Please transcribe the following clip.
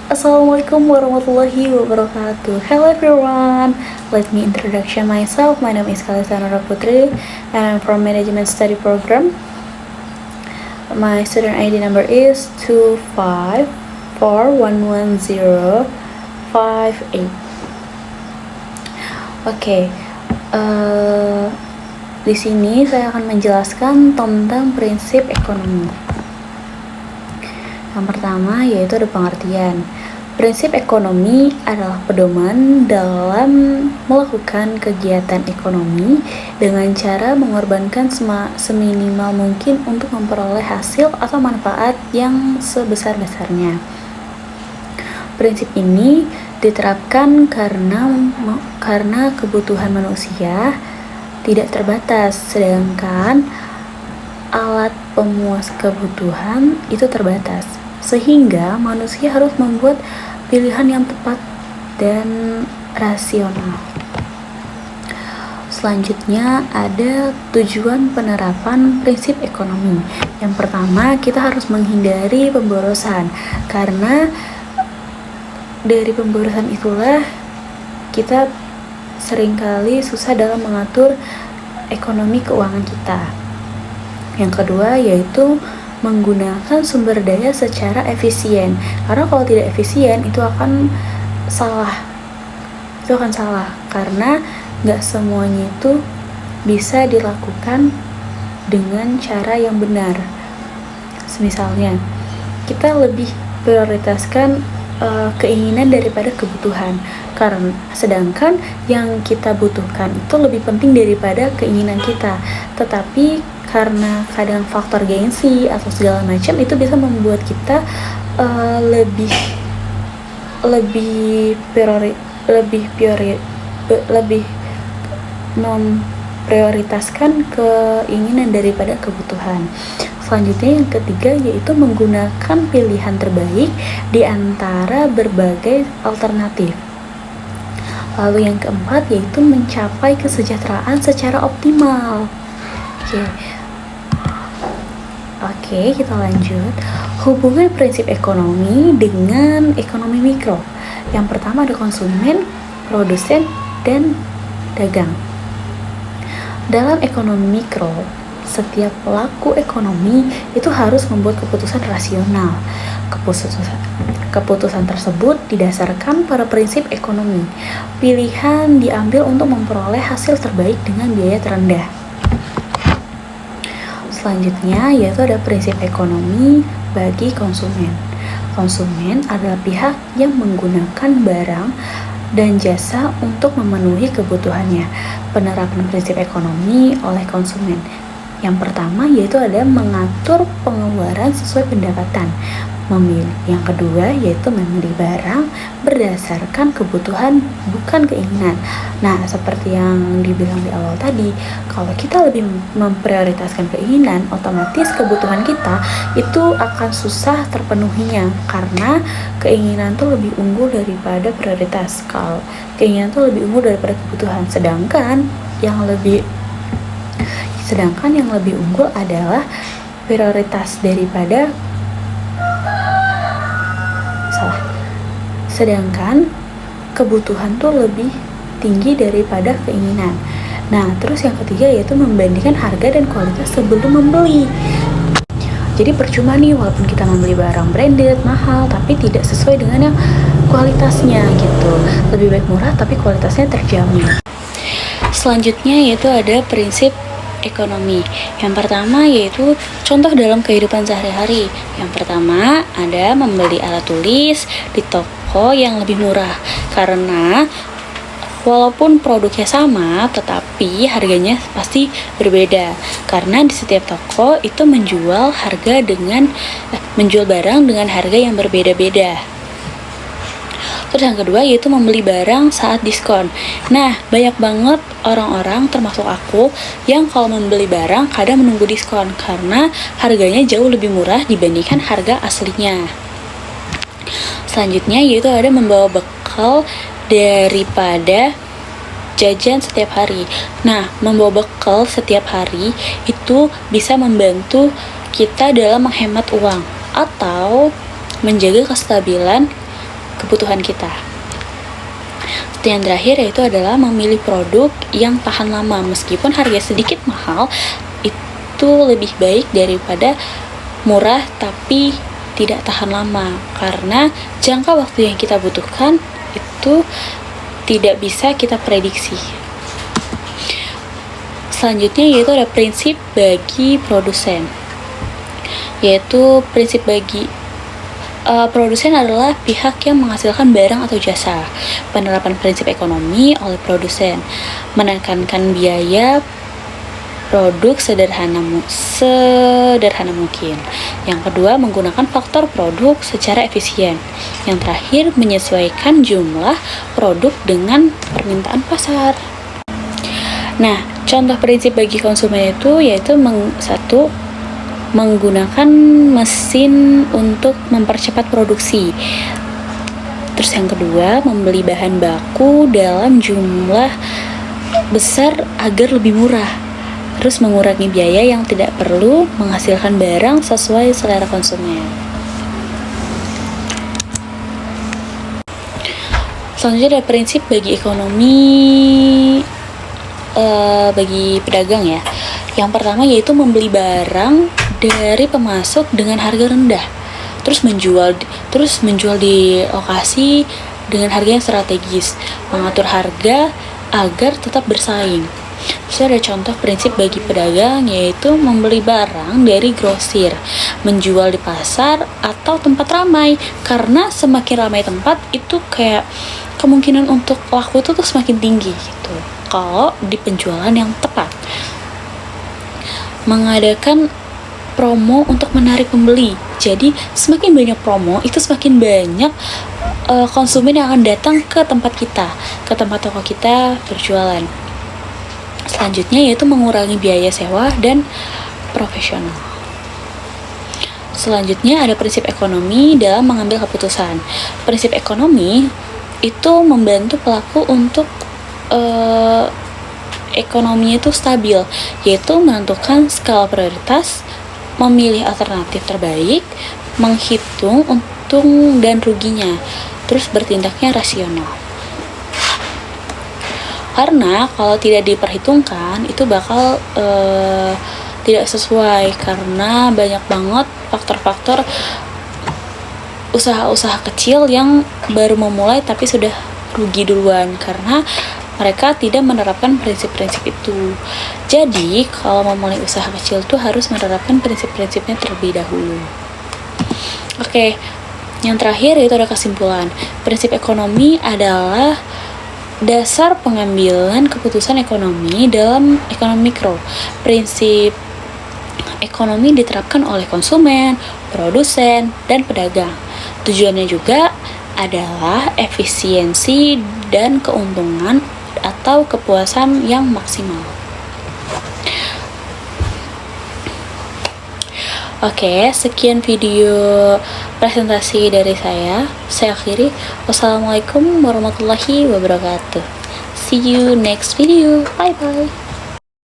Assalamualaikum warahmatullahi wabarakatuh. Hello everyone. Let me introduction myself. My name is Kalisa Nora Putri and I'm from Management Study Program. My student ID number is 254110588. Oke. Di sini saya akan menjelaskan tentang prinsip ekonomi. Yang pertama yaitu ada pengertian. Prinsip ekonomi adalah pedoman dalam melakukan kegiatan ekonomi dengan cara mengorbankan seminimal mungkin untuk memperoleh hasil atau manfaat yang sebesar-besarnya. Prinsip ini diterapkan karena kebutuhan manusia tidak terbatas, sedangkan alat pemuas kebutuhan itu terbatas. Sehingga manusia harus membuat pilihan yang tepat dan rasional. Selanjutnya ada tujuan penerapan prinsip ekonomi. Yang pertama, kita harus menghindari pemborosan, karena dari pemborosan itulah kita seringkali susah dalam mengatur ekonomi keuangan kita. Yang kedua yaitu menggunakan sumber daya secara efisien, karena kalau tidak efisien itu akan salah karena nggak semuanya itu bisa dilakukan dengan cara yang benar. Misalnya kita lebih prioritaskan keinginan daripada kebutuhan, karena sedangkan yang kita butuhkan itu lebih penting daripada keinginan kita, tetapi karena kadang faktor gengsi atau segala macam itu bisa membuat kita lebih memprioritaskan keinginan daripada kebutuhan. Selanjutnya yang ketiga yaitu menggunakan pilihan terbaik di antara berbagai alternatif. Lalu yang keempat yaitu mencapai kesejahteraan secara optimal. Oke, kita lanjut. Hubungan prinsip ekonomi dengan ekonomi mikro. Yang pertama ada konsumen, produsen, dan dagang. Dalam ekonomi mikro, setiap pelaku ekonomi itu harus membuat keputusan rasional. Keputusan tersebut didasarkan pada prinsip ekonomi. Pilihan diambil untuk memperoleh hasil terbaik dengan biaya terendah. Selanjutnya yaitu ada prinsip ekonomi bagi konsumen. Konsumen adalah pihak yang menggunakan barang dan jasa untuk memenuhi kebutuhannya. Penerapan prinsip ekonomi oleh konsumen. Yang pertama yaitu ada mengatur pengeluaran sesuai pendapatan. Yang kedua yaitu membeli barang berdasarkan kebutuhan bukan keinginan. Nah, seperti yang dibilang di awal tadi, kalau kita lebih memprioritaskan keinginan, otomatis kebutuhan kita itu akan susah terpenuhinya, karena keinginan tuh lebih unggul daripada prioritas. Kalau keinginan tuh lebih unggul daripada kebutuhan, sedangkan yang lebih unggul adalah prioritas daripada sedangkan kebutuhan tuh lebih tinggi daripada keinginan. Nah, terus yang ketiga yaitu membandingkan harga dan kualitas sebelum membeli. Jadi percuma nih walaupun kita membeli barang branded, mahal, tapi tidak sesuai dengan yang kualitasnya gitu. Lebih baik murah tapi kualitasnya terjamin. Selanjutnya yaitu ada prinsip ekonomi. Yang pertama yaitu contoh dalam kehidupan sehari-hari. Yang pertama ada membeli alat tulis di toko yang lebih murah, karena walaupun produknya sama tetapi harganya pasti berbeda, karena di setiap toko itu menjual barang dengan harga yang berbeda-beda. Terus yang kedua yaitu membeli barang saat diskon. Nah, banyak banget orang-orang termasuk aku yang kalau membeli barang kadang menunggu diskon karena harganya jauh lebih murah dibandingkan harga aslinya. Selanjutnya yaitu ada membawa bekal daripada jajan setiap hari. Nah, membawa bekal setiap hari itu bisa membantu kita dalam menghemat uang atau menjaga kestabilan kebutuhan kita. Yang terakhir yaitu adalah memilih produk yang tahan lama. Meskipun harga sedikit mahal, itu lebih baik daripada murah tapi tidak tahan lama, karena jangka waktu yang kita butuhkan itu tidak bisa kita prediksi. Selanjutnya yaitu ada prinsip bagi produsen, yaitu prinsip bagi produsen adalah pihak yang menghasilkan barang atau jasa. Penerapan prinsip ekonomi oleh produsen menekankan biaya produk sederhana mungkin. Yang kedua, menggunakan faktor produk secara efisien. Yang terakhir, menyesuaikan jumlah produk dengan permintaan pasar. Nah, contoh prinsip bagi konsumen itu yaitu satu, menggunakan mesin untuk mempercepat produksi. Terus yang kedua, membeli bahan baku dalam jumlah besar agar lebih murah. Terus mengurangi biaya yang tidak perlu, menghasilkan barang sesuai selera konsumen. Selanjutnya ada prinsip bagi ekonomi bagi pedagang ya. Yang pertama yaitu membeli barang dari pemasok dengan harga rendah, terus menjual di lokasi dengan harga yang strategis, mengatur harga agar tetap bersaing. Terus ada contoh prinsip bagi pedagang yaitu membeli barang dari grosir, menjual di pasar atau tempat ramai, karena semakin ramai tempat itu kayak kemungkinan untuk laku itu tuh semakin tinggi gitu kalau di penjualan yang tepat. Mengadakan promo untuk menarik pembeli. Jadi semakin banyak promo itu semakin banyak konsumen yang akan datang ke tempat kita, ke tempat toko kita berjualan. Selanjutnya yaitu mengurangi biaya sewa dan profesional. Selanjutnya ada prinsip ekonomi dalam mengambil keputusan. Prinsip ekonomi itu membantu pelaku untuk ekonominya itu stabil, yaitu menentukan skala prioritas, memilih alternatif terbaik, menghitung untung dan ruginya, terus bertindaknya rasional. Karena kalau tidak diperhitungkan itu bakal tidak sesuai, karena banyak banget faktor-faktor usaha-usaha kecil yang baru memulai tapi sudah rugi duluan karena mereka tidak menerapkan prinsip-prinsip itu. Jadi, kalau memulai usaha kecil tuh harus menerapkan prinsip-prinsipnya terlebih dahulu. Oke, yang terakhir itu ada kesimpulan. Prinsip ekonomi adalah dasar pengambilan keputusan ekonomi dalam ekonomi mikro. Prinsip ekonomi diterapkan oleh konsumen, produsen, dan pedagang. Tujuannya juga adalah efisiensi dan keuntungan atau kepuasan yang maksimal. Oke, sekian video presentasi dari saya. Saya akhiri. Wassalamualaikum warahmatullahi wabarakatuh. See you next video. Bye bye.